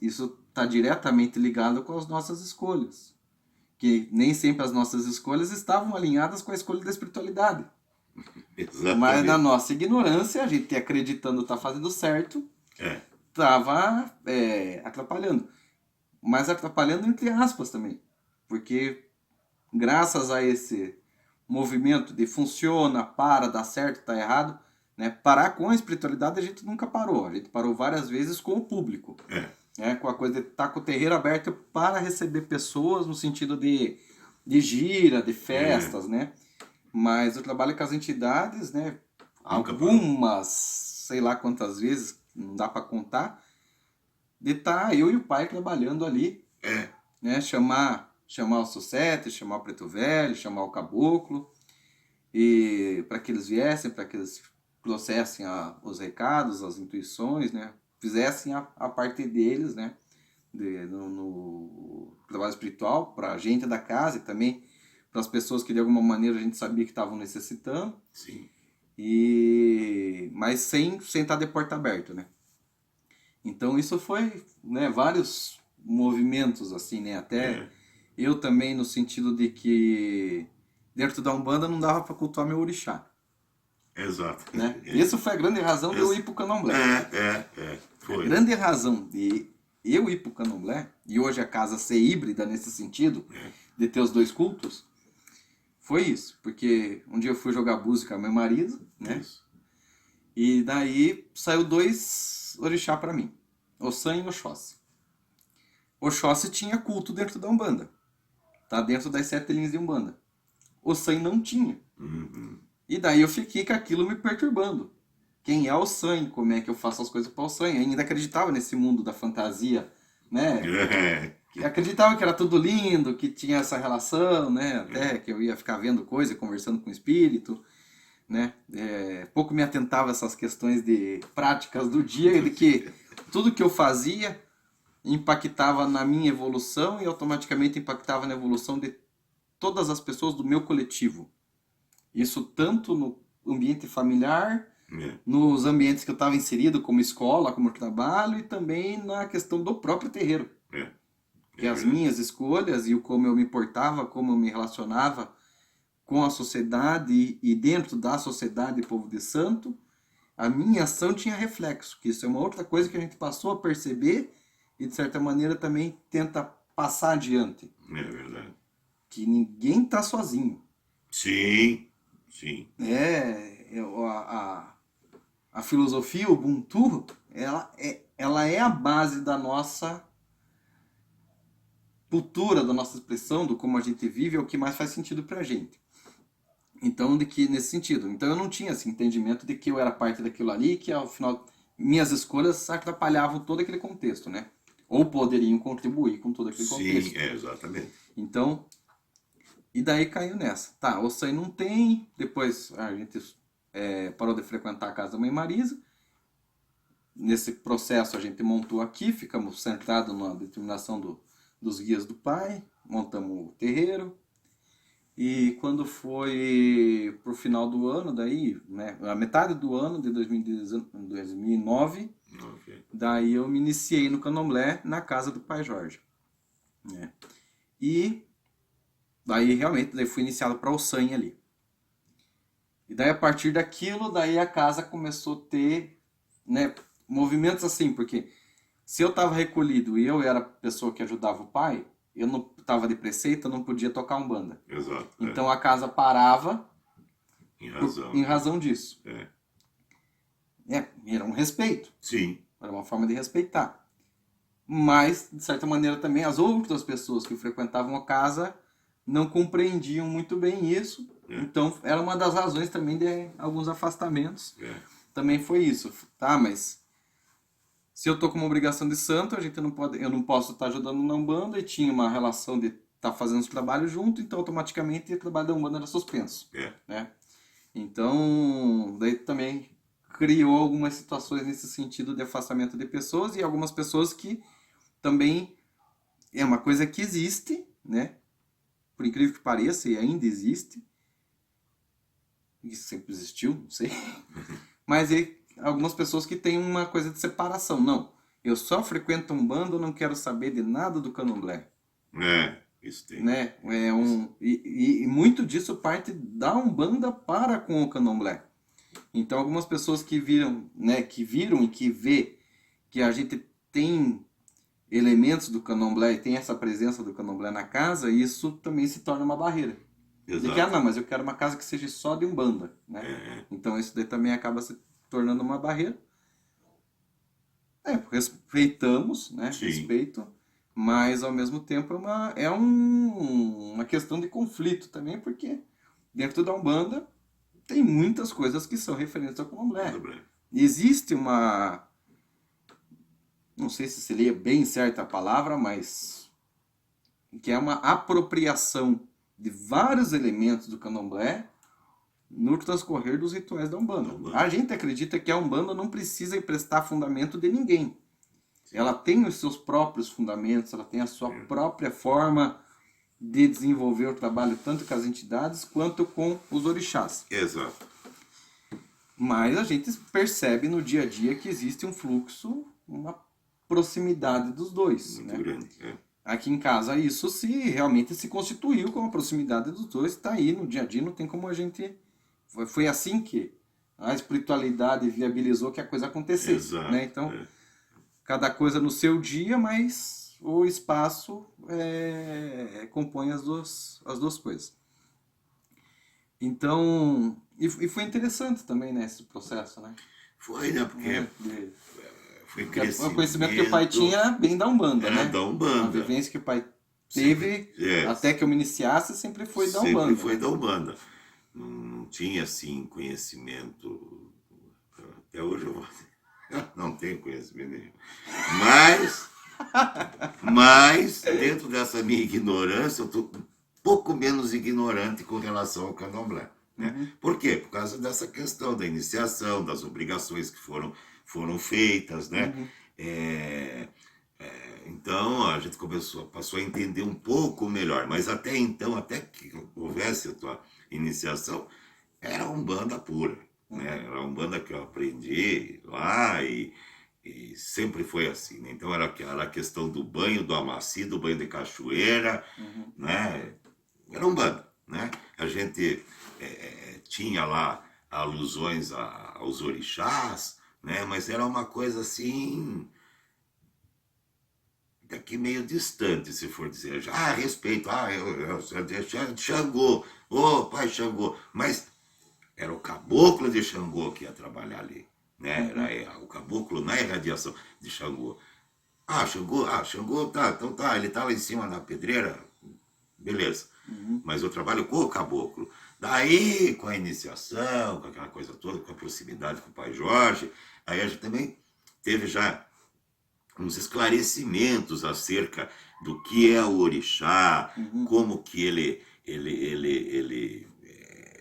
isso está diretamente ligado com as nossas escolhas. Que nem sempre as nossas escolhas estavam alinhadas com a escolha da espiritualidade. Mas na Exatamente. nossa ignorância, a gente acreditando estar fazendo certo, É, estava atrapalhando. Mas atrapalhando entre aspas também. Porque graças a esse movimento de funciona, para, dá certo, tá errado, né? Parar com a espiritualidade a gente nunca parou. A gente parou várias vezes com o público. Com a coisa de estar com o terreiro aberto para receber pessoas no sentido de gira, de festas, né? Mas eu trabalho com as entidades, né? nunca parou. Algumas, sei lá quantas vezes, não dá para contar, de estar eu e o pai trabalhando ali, É, né? Chamar o Sucete, chamar o Preto Velho, chamar o Caboclo, e para que eles viessem, para que eles trouxessem os recados, as intuições, né? Fizessem a parte deles, né? No trabalho espiritual, para a gente da casa e também para as pessoas que de alguma maneira a gente sabia que estavam necessitando, sim. mas sem estar de porta aberta, né? Então isso foi, né, vários movimentos assim, né? Até É, eu também no sentido de que dentro da Umbanda não dava para cultuar meu orixá, exato. né? Isso foi a grande razão de eu ir pro Candomblé. A Foi. grande razão de eu ir pro Candomblé e hoje a casa ser híbrida nesse sentido É, de ter os dois cultos foi isso, porque um dia eu fui jogar música com meu marido, né? isso. E daí saiu dois orixá para mim, Ossan e Oxóssi. Oxóssi tinha culto dentro da Umbanda, tá dentro das 7 linhas de Umbanda. Ossan não tinha. Uhum. E daí eu fiquei com aquilo me perturbando. Quem é o Ossan? Como é que eu faço as coisas para o Ossan? Eu ainda acreditava nesse mundo da fantasia, né? É, Acreditava que era tudo lindo, que tinha essa relação, né? é, Até que eu ia ficar vendo coisa, conversando com o espírito, né? Pouco me atentava a essas questões de práticas do dia, do de que dia. tudo que eu fazia impactava na minha evolução e automaticamente impactava na evolução de todas as pessoas do meu coletivo. Isso tanto no ambiente familiar, É, nos ambientes que eu estava inserido, como escola, como trabalho, e também na questão do próprio terreiro. é, Que é as verdade. minhas escolhas e o como eu me portava, como eu me relacionava com a sociedade e dentro da sociedade Povo de Santo, a minha ação tinha reflexo, que isso é uma outra coisa que a gente passou a perceber e de certa maneira também tenta passar adiante, É verdade. que ninguém está sozinho. Sim, sim. A filosofia Ubuntu, ela é a base da nossa cultura, da nossa expressão, do como a gente vive, é o que mais faz sentido pra gente. Então, de que nesse sentido. Então, eu não tinha esse entendimento de que eu era parte daquilo ali, que ao final minhas escolhas atrapalhavam todo aquele contexto, né? Ou poderiam contribuir com todo aquele Sim, contexto. exatamente. Então, e daí caiu nessa. Tá, o SAI não tem, depois a gente parou de frequentar a casa da mãe Marisa. Nesse processo a gente montou aqui, ficamos centrados na determinação dos guias do pai, montamos o terreiro. E quando foi pro final do ano, daí, né, a metade do ano de 2009, Ok. daí eu me iniciei no candomblé na casa do pai Jorge, né? E daí realmente daí fui iniciado para o sangue ali. E daí a partir daquilo, daí a casa começou a ter, né, movimentos assim, porque se eu estava recolhido e eu era a pessoa que ajudava o pai, eu não estava de preceito, eu não podia tocar umbanda. Exato. É. Então a casa parava Em razão, em né? razão disso. É. Era um respeito, Sim. era uma forma de respeitar. Mas, de certa maneira, também as outras pessoas que frequentavam a casa não compreendiam muito bem isso. É. Então, era uma das razões também de alguns afastamentos. É. Também foi isso. Tá, mas se eu tô com uma obrigação de santo, a gente não pode, eu não posso estar ajudando na Umbanda e tinha uma relação de estar fazendo os trabalhos junto, então automaticamente o trabalho da Umbanda era suspenso, É. né? Então, daí também criou algumas situações nesse sentido de afastamento de pessoas e algumas pessoas que também é uma coisa que existe, né? Por incrível que pareça, e ainda existe. Isso sempre existiu, não sei. Mas algumas pessoas que têm uma coisa de separação. Não, eu só frequento Umbanda, eu não quero saber de nada do Candomblé. Isso tem. Né? E muito disso parte da Umbanda para com o Candomblé. Então algumas pessoas que viram, né, que viram e que vê que a gente tem elementos do Candomblé e tem essa presença do Candomblé na casa, isso também se torna uma barreira. De que, não, mas eu quero uma casa que seja só de Umbanda, né? Então isso daí também acaba se tornando uma barreira. Respeitamos, né? Sim. Respeito, mas ao mesmo tempo uma questão de conflito também, porque dentro da Umbanda tem muitas coisas que são referentes ao Candomblé. Existe uma... não sei se seria bem certa a palavra, mas que é uma apropriação de vários elementos do Candomblé no transcorrer dos rituais da Umbanda. A gente acredita que a Umbanda não precisa emprestar fundamento de ninguém. Ela tem os seus próprios fundamentos, ela tem a sua própria forma de desenvolver o trabalho tanto com as entidades quanto com os orixás. Exato. Mas a gente percebe no dia a dia que existe um fluxo, uma proximidade dos dois. Muito né? grande. Aqui em casa isso realmente se constituiu com a proximidade dos dois, está aí no dia a dia, não tem como a gente... Foi assim que a espiritualidade viabilizou que a coisa acontecesse. Exato. Né? Então, cada coisa no seu dia, mas o espaço compõe as duas coisas. Então, e foi interessante também, né, esse processo, né? Foi, né? Porque foi crescimento. O conhecimento que o pai tinha era bem da Umbanda, né? Da Umbanda. A vivência que o pai teve, até que eu me iniciasse, sempre foi da Umbanda. Sempre foi da Umbanda. Não tinha, assim, conhecimento... Até hoje eu não tenho conhecimento nenhum. Mas dentro dessa minha ignorância, eu estou um pouco menos ignorante com relação ao Candomblé. Né? Por quê? Por causa dessa questão da iniciação, das obrigações que foram feitas, né? Então a gente passou a entender um pouco melhor, mas até então, até que houvesse a tua iniciação, era Umbanda pura, né? Era Umbanda que eu aprendi lá e sempre foi assim, né? Então era aquela questão do banho, do amaci, do banho de cachoeira, né? Era Umbanda, né? A gente tinha lá alusões aos orixás, né? Mas era uma coisa assim, daqui meio distante, se for dizer. Respeito, Xangô, pai Xangô, mas era o caboclo de Xangô que ia trabalhar ali, né? Era o caboclo na irradiação de Xangô. Xangô, então ele tá lá em cima na pedreira, beleza. Mas eu trabalho com o caboclo. Daí, com a iniciação, com aquela coisa toda, com a proximidade com o pai Jorge, aí a gente também teve já uns esclarecimentos acerca do que é o orixá, como que ele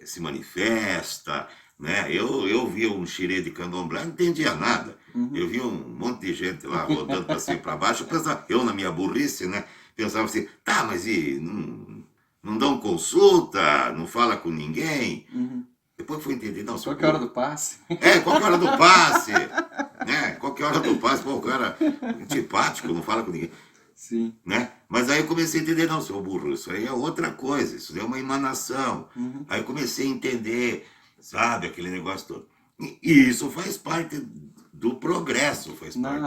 se manifesta, né? Eu vi um xirê de candomblé, não entendia nada. Eu vi um monte de gente lá rodando para cima e para baixo. Eu, na minha burrice, né, pensava assim, mas não dão consulta, não fala com ninguém. Depois fui entender, não, qual que é a hora do passe? Qual que é a hora do passe? Né? Qual que é a hora do passe? Pô, o cara antipático, não fala com ninguém. Sim. Né? Mas aí eu comecei a entender, não, seu burro, isso aí é outra coisa, isso é uma emanação. Aí eu comecei a entender, sabe, aquele negócio todo. E isso faz parte do progresso, faz parte